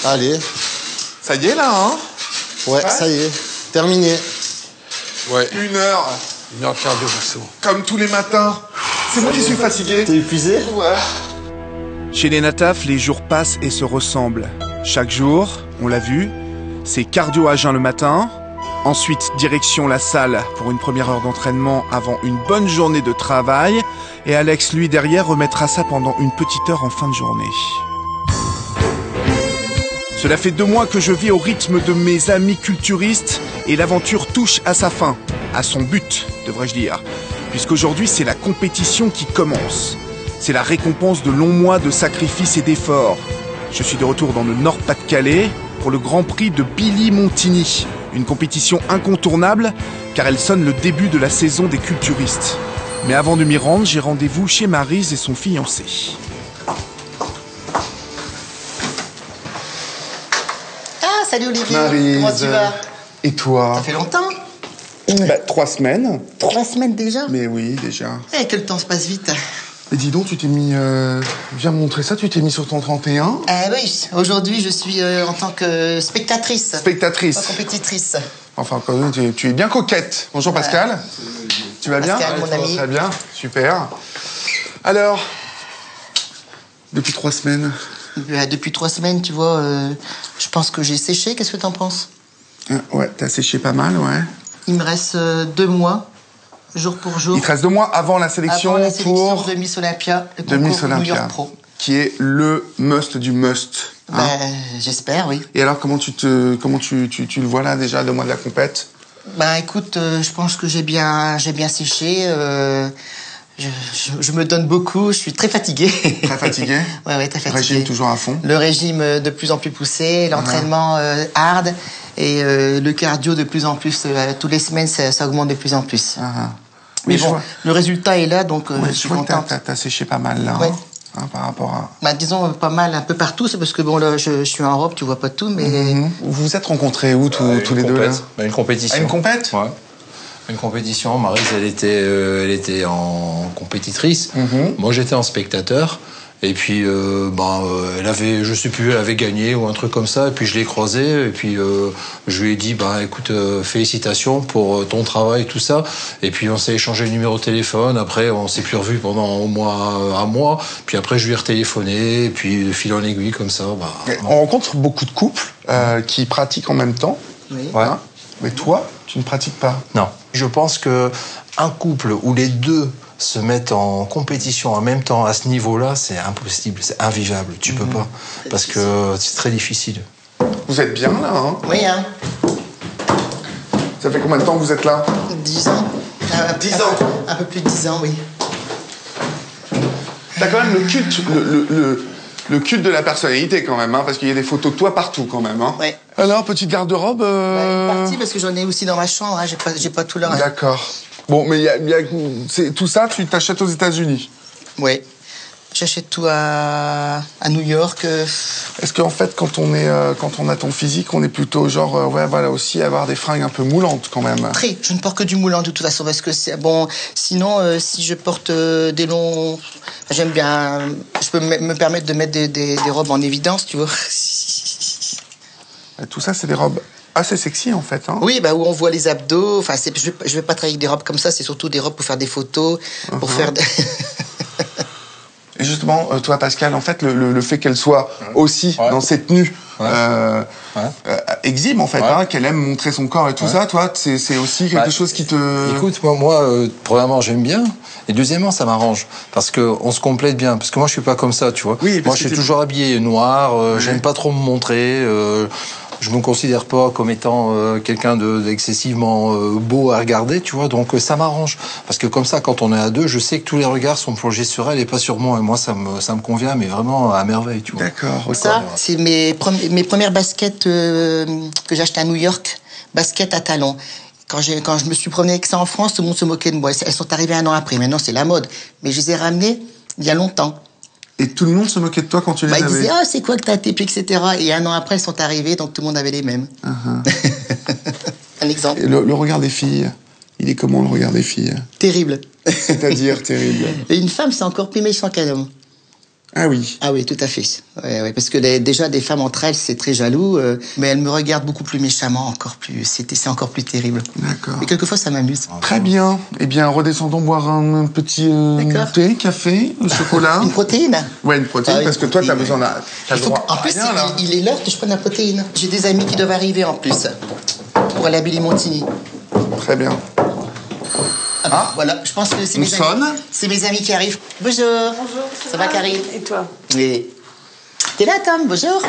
Allez. Ça y est, là, hein? Ouais, ça y est. Terminé. Ouais. 1 heure. 1 heure de cardio, perso. Comme tous les matins. C'est moi qui suis fatigué. T'es épuisé? Ouais. Chez les Nataf, les jours passent et se ressemblent. Chaque jour, on l'a vu, c'est cardio à jeun le matin. Ensuite, direction la salle pour une première heure d'entraînement avant une bonne journée de travail. Et Alex, lui, derrière, remettra ça pendant une petite heure en fin de journée. Cela fait 2 mois que je vis au rythme de mes amis culturistes et l'aventure touche à sa fin, à son but, devrais-je dire. Puisqu'aujourd'hui, c'est la compétition qui commence. C'est la récompense de longs mois de sacrifices et d'efforts. Je suis de retour dans le Nord-Pas-de-Calais pour le Grand Prix de Billy Montigny. Une compétition incontournable car elle sonne le début de la saison des culturistes. Mais avant de m'y rendre, j'ai rendez-vous chez Maryse et son fiancé. Ah, salut Olivier. Maryse. Comment tu vas? Et toi? Ça fait longtemps? 3 semaines. 3 semaines déjà? Mais oui, déjà. Eh, que le temps se passe vite. Et dis donc, tu t'es mis... Viens me montrer ça, tu t'es mis sur ton 31. Oui, aujourd'hui je suis en tant que spectatrice. Spectatrice. Pas compétitrice. Enfin, quand même, tu es bien coquette. Bonjour Pascal. Tu vas bien? Pascal, mon ami. Très bien, super. Alors, depuis 3 semaines... Depuis 3 semaines, tu vois, je pense que j'ai séché. Qu'est-ce que t'en penses? Ouais, t'as séché pas mal, ouais. Il me reste 2 mois, jour pour jour. Il te reste 2 mois avant la sélection, Avant la sélection pour... de Miss Olympia, le de Miss concours New Olympia, York Pro. qui est le must du must. Hein. J'espère, oui. Et alors, comment tu le vois là, déjà, 2 mois de la compète? Écoute, je pense que j'ai bien séché. Je me donne beaucoup, je suis très fatigué. Très fatigué? Ouais, très fatigué. Régime toujours à fond? Le régime de plus en plus poussé, l'entraînement hard et le cardio de plus en plus. Toutes les semaines, ça augmente de plus en plus. Mais bon, le résultat est là, donc je suis contente. T'as séché pas mal là, ouais. Par rapport à... Disons pas mal un peu partout, c'est parce que bon là, je suis en Europe, tu vois pas tout, mais... Vous vous êtes rencontrés où tous les deux là? Une compétition. À une compète? Ouais. Une compétition. Maryse, elle était en compétitrice. Moi, j'étais en spectateur. Et puis, elle avait, je sais plus, elle avait gagné ou un truc comme ça. Et puis, je l'ai croisée. Et puis, je lui ai dit, écoute, félicitations pour ton travail, tout ça. Et puis, on s'est échangé le numéro de téléphone. Après, on s'est plus revus pendant au moins un mois. Puis après, je lui ai retéléphoné. Et puis, de fil en aiguille, comme ça. On rencontre beaucoup de couples qui pratiquent en même temps. Oui. Ouais. Mais toi, tu ne pratiques pas. Non. Je pense que un couple où les deux se mettent en compétition en même temps à ce niveau-là, c'est impossible, c'est invivable. Tu peux pas, parce que c'est très difficile. Vous êtes bien là, hein? Oui, hein. Ça fait combien de temps que vous êtes là? 10 ans. 10 ans. Un peu plus de 10 ans, oui. T'as quand même le culte, le culte de la personnalité quand même, hein, parce qu'il y a des photos de toi partout quand même. Hein. Ouais. Alors, petite garde-robe Partie parce que j'en ai aussi dans ma chambre, hein, j'ai pas tout là. D'accord. Bon, mais tout ça, tu t'achètes aux États-Unis? Oui. J'achète tout à New York. Est-ce qu'en fait, quand on a ton physique, on est plutôt genre, aussi avoir des fringues un peu moulantes quand même? Très. Je ne porte que du moulant de toute façon parce que c'est bon. Sinon, si je porte des longs, j'aime bien. Je peux me permettre de mettre des robes en évidence, tu vois. Tout ça, c'est des robes assez sexy en fait. Hein. Oui, où on voit les abdos. Enfin, je vais pas travailler avec des robes comme ça. C'est surtout des robes pour faire des photos, pour faire. Et justement, toi, Pascal, en fait, le fait qu'elle soit aussi dans cette tenue exhibe, en fait, qu'elle aime montrer son corps et tout ça, toi, c'est aussi quelque chose qui te... Écoute, moi premièrement, j'aime bien. Et deuxièmement, ça m'arrange. Parce qu'on se complète bien. Parce que moi, je suis pas comme ça, tu vois. Oui, moi, je suis toujours habillé noir. J'aime pas trop me montrer. Je me considère pas comme étant quelqu'un d'excessivement beau à regarder, tu vois. Donc ça m'arrange parce que comme ça, quand on est à deux, je sais que tous les regards sont plongés sur elle et pas sur moi. Et moi, ça me convient, mais vraiment à merveille, tu vois. D'accord. Ça, c'est mes premières baskets que j'ai achetées à New York, baskets à talons. Quand je me suis promené avec ça en France, tout le monde se moquait de moi. Elles sont arrivées 1 an après. Maintenant, c'est la mode. Mais je les ai ramenées il y a longtemps. Et tout le monde se moquait de toi quand tu les avais? Ils disaient, c'est quoi que t'as tes pieds, etc. Et 1 an après, elles sont arrivées, donc tout le monde avait les mêmes. Un exemple. Et le regard des filles, il est comment le regard des filles? Terrible. C'est-à-dire terrible? Et une femme, c'est encore plus méchant qu'un homme. Ah oui. Ah oui, tout à fait. Ouais, parce que déjà, des femmes entre elles, c'est très jaloux, mais elles me regardent beaucoup plus méchamment, encore plus. C'est encore plus terrible. D'accord. Mais quelquefois, ça m'amuse. Très bien. Eh bien, redescendons boire un petit thé, café, chocolat. Une protéine? Ouais, une protéine, Ah, parce que toi, t'as besoin d'un... En plus, il est l'heure que je prenne la protéine. J'ai des amis qui doivent arriver, en plus, pour aller à Billy Montigny. Très bien. Voilà, je pense que c'est On mes sonne. amis. C'est mes amis qui arrivent. Bonjour. Bonjour. Ça va, Karine? Et toi? Oui. T'es là, Tom? Bonjour.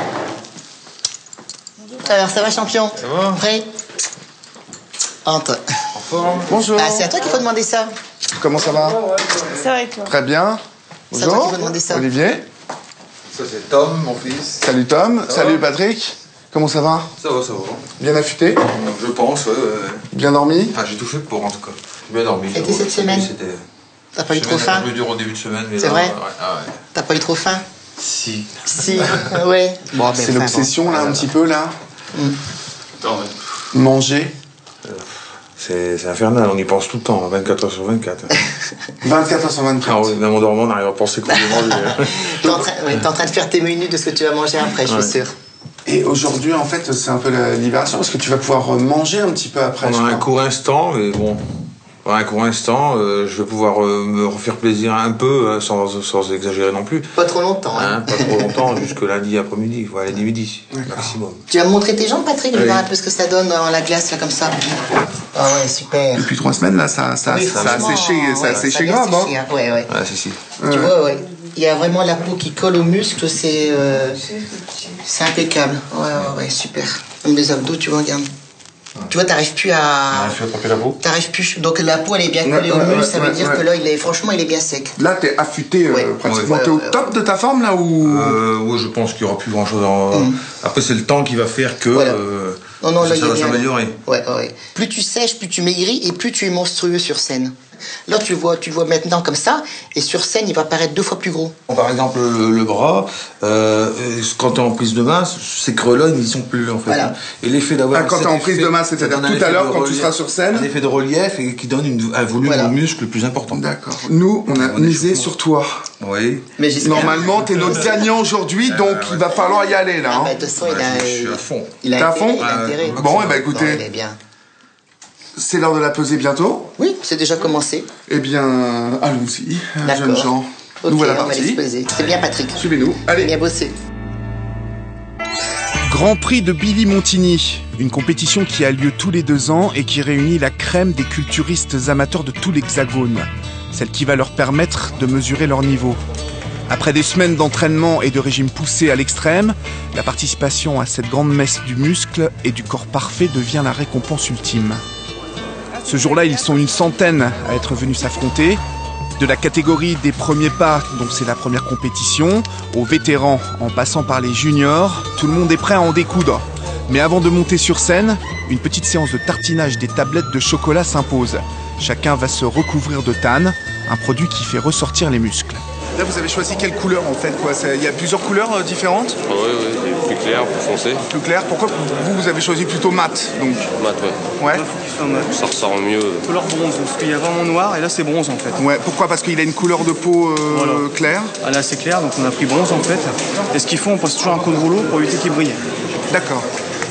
Alors, ça va, champion? Ça va? Prêt? Entre. En forme? Bonjour. Ah, c'est à toi qu'il faut demander ça. Comment ça va? Ça va et toi? Très bien. C'est à toi Bonjour. qu'il faut demander ça. Olivier. Ça, c'est Tom, mon fils. Salut Tom. Ça Salut va Patrick. Comment ça va? Ça va, ça va. Bien affûté? Je pense, Bien dormi? Enfin, j'ai tout fait pour, en tout cas. J'ai bien dormi. Et cette semaine? T'as pas eu trop faim? Un peu dur au début de semaine, mais C'est là, vrai? ouais. T'as pas eu trop faim? Si. Si. Ouais. Bon, C'est l'obsession, là, un petit peu, là. Non, Manger. C'est infernal, on y pense tout le temps, 24 heures sur 24. 24 heures sur 24. Ah oui, même en dormant, on arrive à penser qu'on veut manger. T'es en train de faire tes menus de ce que tu vas manger après, je suis sûre. Et aujourd'hui, en fait, c'est un peu la libération, parce que tu vas pouvoir manger un petit peu après. Pendant un court instant, mais bon, pendant un court instant, je vais pouvoir me refaire plaisir un peu, sans exagérer non plus. Pas trop longtemps, hein. Pas trop longtemps, jusque lundi après-midi, voilà, lundi midi, maximum. Tu vas me montrer tes jambes, Patrick? Je vais Oui. voir un peu ce que ça donne dans la glace, là, comme ça. Ah ouais, super. Depuis 3 semaines, là, ça Oui, a franchement, séché, ça a ouais, séché a bien grave, hein. séché, hein. Ouais. Ouais, si. Tu vois, ouais. Il y a vraiment la peau qui colle aux muscles, c'est impeccable. Ouais, super. Même les abdos, tu vois, regarde. Tu vois, t'arrives plus à... Je vais attraper la peau. T'arrives plus. Donc la peau, elle est bien collée aux muscles, ça veut dire que là, franchement, il est bien sec. Là, t'es affûté pratiquement. Ouais. T'es au top de ta forme, là, ou... Oui, je pense qu'il n'y aura plus grand-chose Après, c'est le temps qui va faire que Voilà. Non, là, ça il est va bien. s'améliorer. Ouais. Plus tu sèches, plus tu maigris et plus tu es monstrueux sur scène. Là, tu le vois maintenant comme ça, et sur scène, il va paraître 2 fois plus gros. Par exemple, le bras, quand t'es en prise de masse, ces creux-là, ils n'y sont plus, en fait. Voilà. Et l'effet d'avoir... Ah, quand t'es en prise de masse, c'est-à-dire ça donne un tout à effet l'heure, de quand tu relief, seras sur scène. Un effet de relief et qui donne un volume Voilà. de muscle plus important. D'accord. Nous, on a misé sur toi. Oui. Mais j'espère. Normalement, t'es notre gagnant aujourd'hui, donc il va falloir y aller, là. Ah, hein. bah, de toute façon, Je suis à fond. il a T'es à intérêt, fond il a intérêt. Bon, eh ben, écoutez. Non, il est bien. C'est l'heure de la pesée bientôt. Oui, c'est déjà commencé. Eh bien, allons-y, D'accord. jeunes gens. Ok, Nous voilà on va partis. l'exposer. C'est bien, Patrick. Suivez-nous. Allez. Bien bossé. Grand Prix de Billy Montigny, une compétition qui a lieu tous les 2 ans et qui réunit la crème des culturistes amateurs de tout l'Hexagone, celle qui va leur permettre de mesurer leur niveau. Après des semaines d'entraînement et de régime poussé à l'extrême, la participation à cette grande messe du muscle et du corps parfait devient la récompense ultime. Ce jour-là, ils sont une centaine à être venus s'affronter. De la catégorie des premiers pas, dont c'est la première compétition, aux vétérans, en passant par les juniors, tout le monde est prêt à en découdre. Mais avant de monter sur scène, une petite séance de tartinage des tablettes de chocolat s'impose. Chacun va se recouvrir de than, un produit qui fait ressortir les muscles. Là, vous avez choisi quelle couleur en fait quoi? Il y a plusieurs couleurs différentes? Oui, c'est plus clair, plus foncé. Plus clair. Pourquoi vous avez choisi plutôt mat donc? Mat, ouais. Ouais. Ça ressort mieux. Couleur bronze, parce qu'il y a vraiment noir et là c'est bronze en fait. Ouais. Pourquoi? Parce qu'il a une couleur de peau Voilà. claire. Ah, là c'est clair, donc on a pris bronze en fait. Et ce qu'il faut, on passe toujours un coup de rouleau pour éviter qu'il brille. D'accord.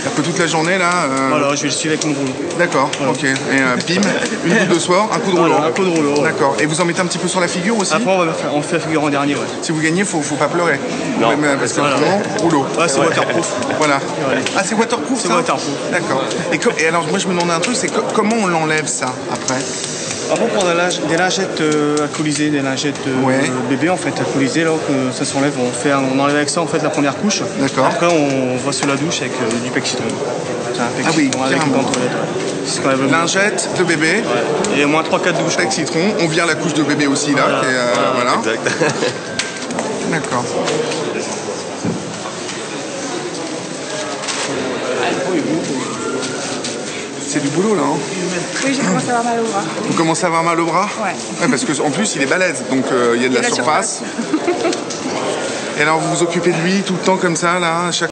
C'est-à-dire que toute la journée là. Voilà, je vais le suivre avec mon rouleau. D'accord. Voilà. Ok. Et bim, une goutte de soir, un coup de rouleau. Voilà, un coup de rouleau. Ouais. D'accord. Et vous en mettez un petit peu sur la figure aussi? Après on fait la figure en dernier, ouais. Si vous gagnez, faut pas pleurer. Non. Ouais, parce que Voilà. vraiment, rouleau. Ouais, c'est waterproof. Voilà. Ouais. Ah, c'est waterproof C'est ça? waterproof. D'accord. Et alors, moi, je me demandais un truc, c'est comment on l'enlève ça après? Après pour des lingettes alcoolisées, des lingettes Ouais. bébé en fait, alcoolisées là, que ça s'enlève. On enlève avec ça en fait la première couche. D'accord. Après on va sous la douche avec du Pexitron. C'est un Ah oui, Pexitron avec une carrément. grande toilette. Ouais. C'est ce qu'on appelle le Lingette de bébé, Ouais. Et au moins 3-4 douches. avec citron, on vire la couche de bébé aussi là. Voilà. qui est, voilà. Exact. D'accord. C'est du boulot là, hein? Oui, j'ai commencé à avoir mal au bras. Vous commencez à avoir mal au bras? Ouais. Parce qu'en plus il est balèze, donc il y a de la surface. Et alors vous vous occupez de lui tout le temps comme ça là, à chaque